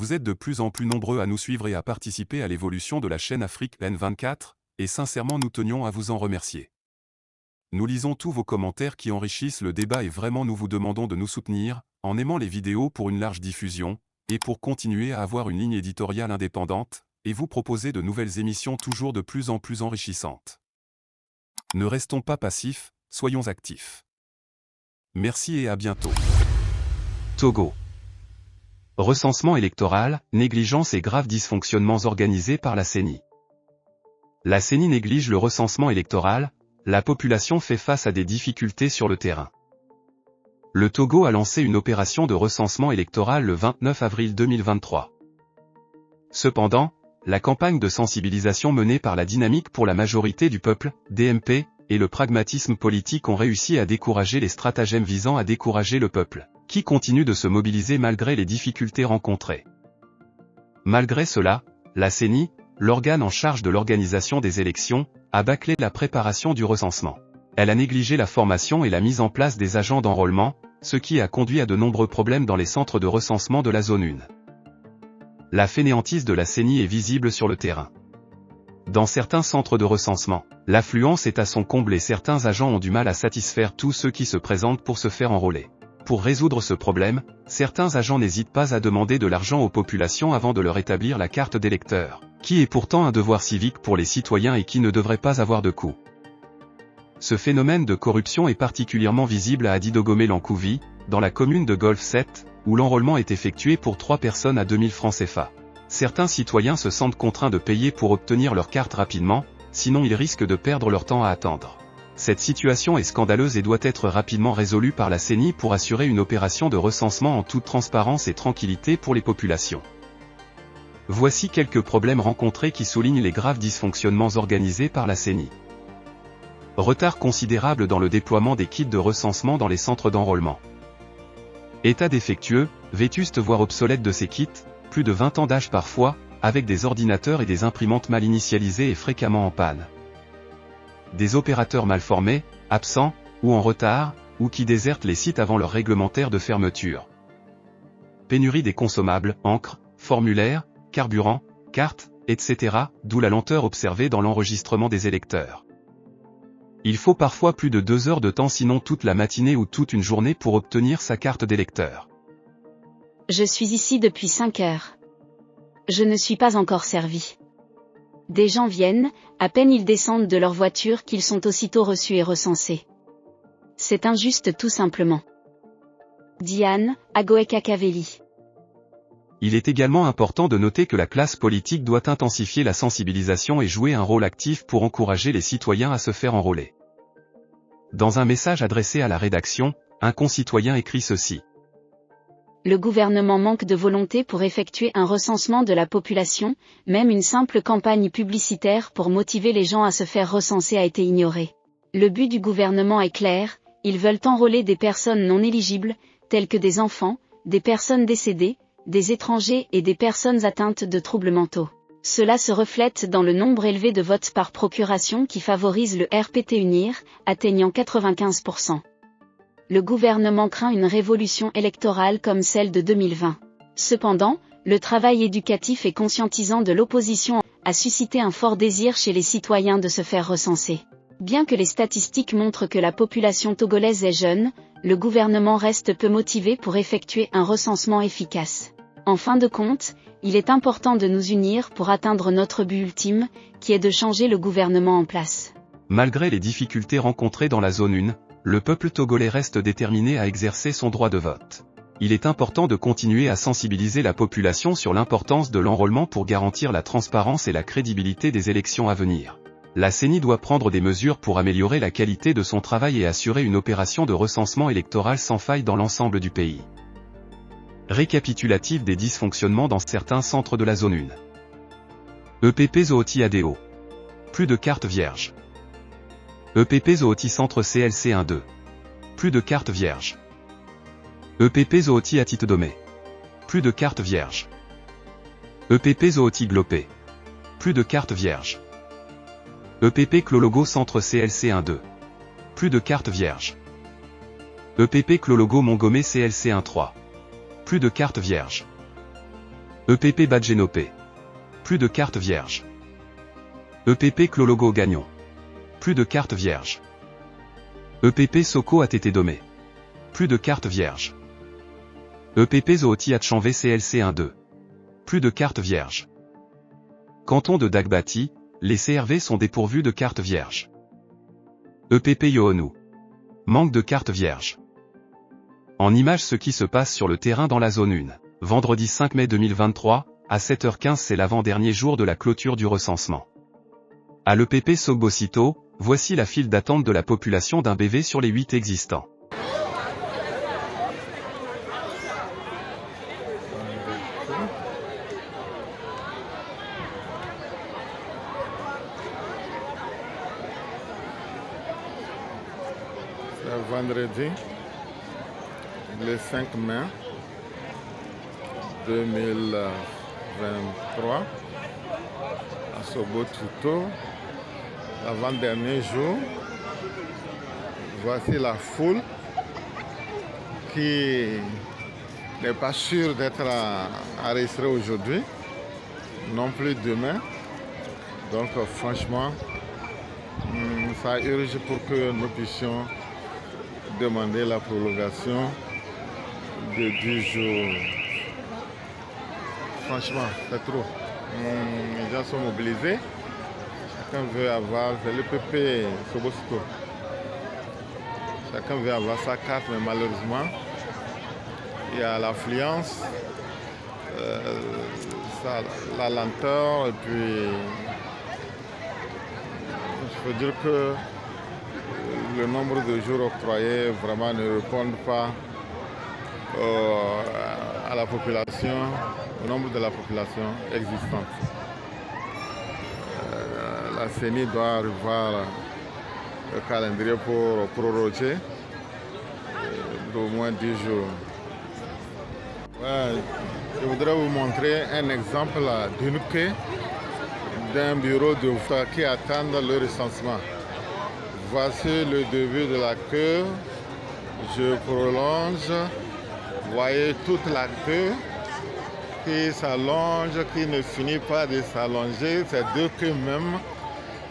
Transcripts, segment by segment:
Vous êtes de plus en plus nombreux à nous suivre et à participer à l'évolution de la chaîne Afrique N24, et sincèrement nous tenions à vous en remercier. Nous lisons tous vos commentaires qui enrichissent le débat et vraiment nous vous demandons de nous soutenir, en aimant les vidéos pour une large diffusion, et pour continuer à avoir une ligne éditoriale indépendante, et vous proposer de nouvelles émissions toujours de plus en plus enrichissantes. Ne restons pas passifs, soyons actifs. Merci et à bientôt. Togo. Recensement électoral, négligence et graves dysfonctionnements organisés par la CENI. La CENI néglige le recensement électoral, la population fait face à des difficultés sur le terrain. Le Togo a lancé une opération de recensement électoral le 29 avril 2023. Cependant, la campagne de sensibilisation menée par la Dynamique pour la majorité du peuple, DMP, et le pragmatisme politique ont réussi à décourager les stratagèmes visant à décourager le peuple, qui continue de se mobiliser malgré les difficultés rencontrées. Malgré cela, la CENI, l'organe en charge de l'organisation des élections, a bâclé la préparation du recensement. Elle a négligé la formation et la mise en place des agents d'enrôlement, ce qui a conduit à de nombreux problèmes dans les centres de recensement de la zone 1. La fainéantise de la CENI est visible sur le terrain. Dans certains centres de recensement, l'affluence est à son comble et certains agents ont du mal à satisfaire tous ceux qui se présentent pour se faire enrôler. Pour résoudre ce problème, certains agents n'hésitent pas à demander de l'argent aux populations avant de leur établir la carte d'électeur, qui est pourtant un devoir civique pour les citoyens et qui ne devrait pas avoir de coût. Ce phénomène de corruption est particulièrement visible à Adidogomé-Lankouvi, dans la commune de Golfe 7, où l'enrôlement est effectué pour 3 personnes à 2000 francs CFA. Certains citoyens se sentent contraints de payer pour obtenir leur carte rapidement, sinon ils risquent de perdre leur temps à attendre. Cette situation est scandaleuse et doit être rapidement résolue par la CENI pour assurer une opération de recensement en toute transparence et tranquillité pour les populations. Voici quelques problèmes rencontrés qui soulignent les graves dysfonctionnements organisés par la CENI. Retard considérable dans le déploiement des kits de recensement dans les centres d'enrôlement. État défectueux, vétuste voire obsolète de ces kits, plus de 20 ans d'âge parfois, avec des ordinateurs et des imprimantes mal initialisées et fréquemment en panne. Des opérateurs mal formés, absents, ou en retard, ou qui désertent les sites avant leur réglementaire de fermeture. Pénurie des consommables, encre, formulaires, carburant, cartes, etc., d'où la lenteur observée dans l'enregistrement des électeurs. Il faut parfois plus de 2 heures de temps sinon toute la matinée ou toute une journée pour obtenir sa carte d'électeur. Je suis ici depuis 5 heures. Je ne suis pas encore servi. Des gens viennent, à peine ils descendent de leur voiture qu'ils sont aussitôt reçus et recensés. C'est injuste tout simplement. Diane, Agoekakaveli. Il est également important de noter que la classe politique doit intensifier la sensibilisation et jouer un rôle actif pour encourager les citoyens à se faire enrôler. Dans un message adressé à la rédaction, un concitoyen écrit ceci. Le gouvernement manque de volonté pour effectuer un recensement de la population, même une simple campagne publicitaire pour motiver les gens à se faire recenser a été ignorée. Le but du gouvernement est clair, ils veulent enrôler des personnes non éligibles, telles que des enfants, des personnes décédées, des étrangers et des personnes atteintes de troubles mentaux. Cela se reflète dans le nombre élevé de votes par procuration qui favorise le RPT UNIR, atteignant 95%. Le gouvernement craint une révolution électorale comme celle de 2020. Cependant, le travail éducatif et conscientisant de l'opposition a suscité un fort désir chez les citoyens de se faire recenser. Bien que les statistiques montrent que la population togolaise est jeune, le gouvernement reste peu motivé pour effectuer un recensement efficace. En fin de compte, il est important de nous unir pour atteindre notre but ultime, qui est de changer le gouvernement en place. Malgré les difficultés rencontrées dans la zone 1, le peuple togolais reste déterminé à exercer son droit de vote. Il est important de continuer à sensibiliser la population sur l'importance de l'enrôlement pour garantir la transparence et la crédibilité des élections à venir. La CENI doit prendre des mesures pour améliorer la qualité de son travail et assurer une opération de recensement électoral sans faille dans l'ensemble du pays. Récapitulatif des dysfonctionnements dans certains centres de la zone 1. EPP Zooti ADO. Plus de cartes vierges. EPP Zooti Centre CLC 1-2. Plus de cartes vierges. EPP Zooti Atitedomé. Plus de cartes vierges. EPP Zooti Glopé. Plus de cartes vierges. EPP Clologo Centre CLC 1-2. Plus de cartes vierges. EPP Clologo Montgomery CLC 1-3. Plus de cartes vierges. EPP Badgenopé. Plus de cartes vierges. EPP Clologo Gagnon. Plus de cartes vierges. EPP Soko ATT Domé. Plus de cartes vierges. EPP Zooti Atchan VCLC 1-2. Plus de cartes vierges. Canton de Dagbati, les CRV sont dépourvus de cartes vierges. EPP Yoonu. Manque de cartes vierges. En image ce qui se passe sur le terrain dans la zone 1. Vendredi 5 mai 2023, à 7h15 c'est l'avant-dernier jour de la clôture du recensement. À l'EPP Sogbosito, voici la file d'attente de la population d'un BV sur les 8 existants. C'est vendredi, le 5 mai 2023, à Sogbosito, l'avant-dernier jour. Voici la foule qui n'est pas sûre d'être enregistrée aujourd'hui, non plus demain. Donc franchement, ça urge pour que nous puissions demander la prolongation de 10 jours. Franchement, c'est trop. Les gens sont mobilisés. Chacun veut avoir, c'est l'EPP Sogbosito. Chacun veut avoir sa carte, mais malheureusement, il y a l'affluence, la lenteur, et puis il faut dire que le nombre de jours octroyés vraiment ne répondent pas à la population, au nombre de la population existante. La CENI doit revoir le calendrier pour proroger d'au moins 10 jours. Ouais, je voudrais vous montrer un exemple d'une queue d'un bureau de vote qui attendent le recensement. Voici le début de la queue. Je prolonge. Vous voyez toute la queue qui s'allonge, qui ne finit pas de s'allonger. C'est deux queues même.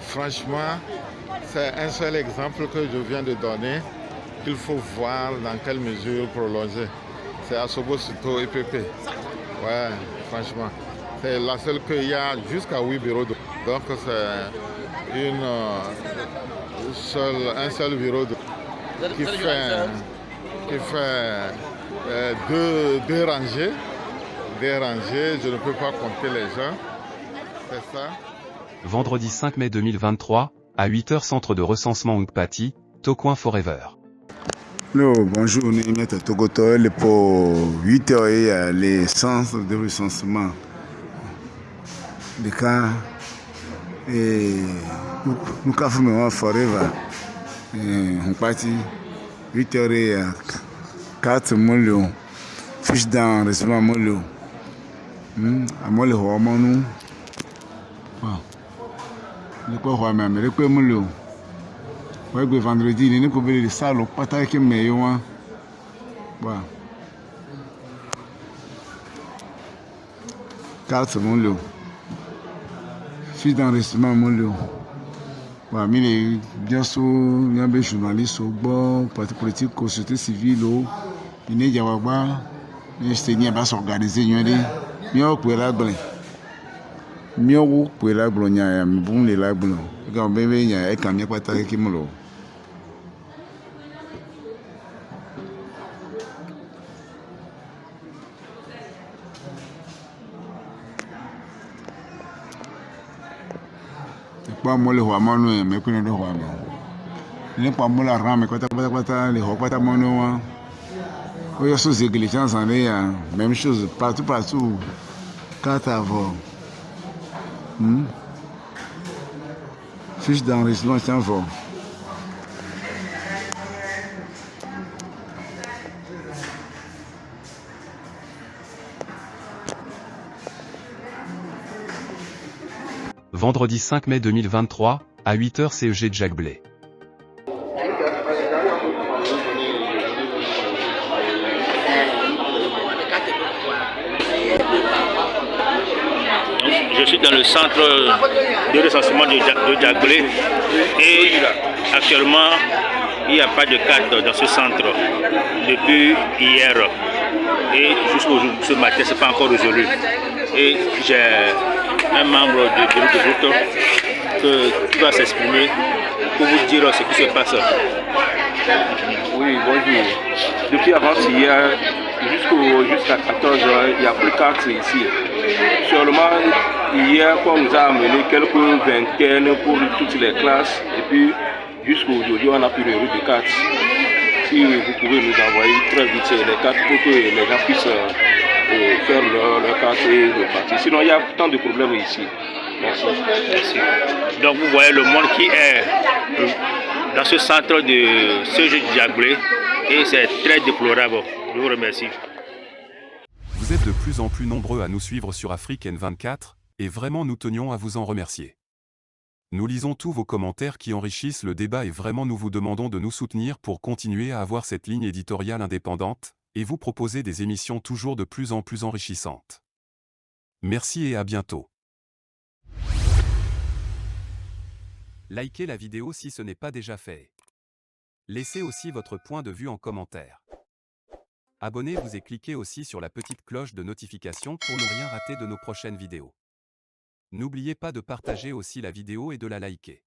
Franchement, c'est un seul exemple que je viens de donner qu'il faut voir dans quelle mesure prolonger. C'est à Sogbosito EPP. Ouais, franchement. C'est la seule qu'il y a jusqu'à 8 bureaux. Donc c'est un seul bureau qui fait deux rangées. Des rangées, je ne peux pas compter les gens. C'est ça. Vendredi 5 mai 2023, à 8h centre de recensement Ungpati, Tocoin Forever. Hello, bonjour, nous sommes à Togoto, pour 8h, il y a les centres de recensement des cas et nous avons Forever. On partit 8h, il y a 4 millions, fiches d'enregistrement millions. À moi, le roi, nous. Le roi, même, le roi, millions. Ouais, vendredi, il y a une poubelle de salon, pas tant que meilleur. Voilà. 4 millions. Fiche d'enregistrement millions. Voilà, mais les bien sûr, il y a des journalistes au bord, parti politique, société civile, il y a des gens qui s'organiser. Il y a des gens qui sont mieux pour la Bologna, bon les la Bologna. Quand bébé il y a un camion pas taqué qui me l'eau. Pas moi le roi manu mais qu'on est le roi. Il n'est pas moi la rame quand t'as les rois pas ta manu. Il y a choses églises en l'air, même chose partout. Quand avant. Fiche d'enregistrement, tiens, fort. Vendredi 5 mai 2023, à 8h CEG Jack Blay. Je suis dans le centre de recensement de Diaglé et actuellement il n'y a pas de carte dans ce centre depuis hier et jusqu'au ce matin c'est pas encore résolu. Et j'ai un membre de groupe qui va s'exprimer pour vous dire ce qui se passe. Oui, bonjour. Depuis avant-hier jusqu'à 14 h, il n'y a plus de cartes ici. Seulement, hier, on nous a amené quelques vingtaines pour toutes les classes. Et puis, jusqu'à aujourd'hui, on n'a plus de cartes. Si vous pouvez nous envoyer très vite les cartes pour que les gens puissent faire leur carte et repartir. Sinon, il y a tant de problèmes ici. Merci. Merci. Donc, vous voyez le monde qui est dans ce centre de ce jeu de Diaglé et c'est très déplorable. Je vous remercie. Vous êtes de plus en plus nombreux à nous suivre sur Afrique N24 et vraiment nous tenions à vous en remercier. Nous lisons tous vos commentaires qui enrichissent le débat et vraiment nous vous demandons de nous soutenir pour continuer à avoir cette ligne éditoriale indépendante et vous proposer des émissions toujours de plus en plus enrichissantes. Merci et à bientôt. Likez la vidéo si ce n'est pas déjà fait. Laissez aussi votre point de vue en commentaire. Abonnez-vous et cliquez aussi sur la petite cloche de notification pour ne rien rater de nos prochaines vidéos. N'oubliez pas de partager aussi la vidéo et de la liker.